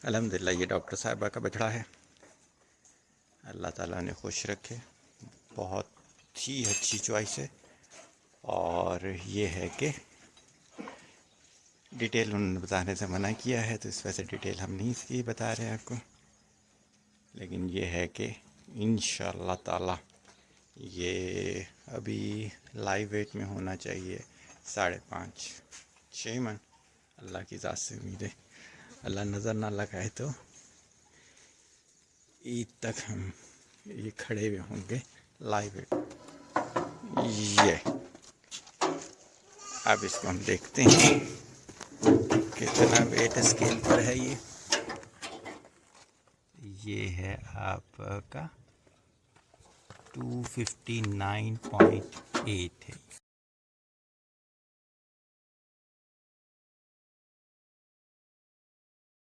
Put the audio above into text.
अल्हम्दुलिल्लाह ये डॉक्टर साहिबा का बछड़ा है। अल्लाह ताला ने खुश रखे। बहुत ही अच्छी चॉइस है। और ये है कि डिटेल उन्होंने बताने से मना किया है, तो इस वजह से डिटेल हम नहीं इसकी बता रहे हैं आपको। लेकिन ये है कि इंशाअल्लाह ताला ये अभी लाइव वेट में होना चाहिए 5.5-6 मन। अल्लाह की ज़ात से उम्मीद है, अल्लाह नज़र ना लगाए तो ईद तक हम ये खड़े हुए होंगे लाइव वेट। ये अब इसको हम देखते हैं कितना वेट स्केल पर है। ये है आपका 259.8 है।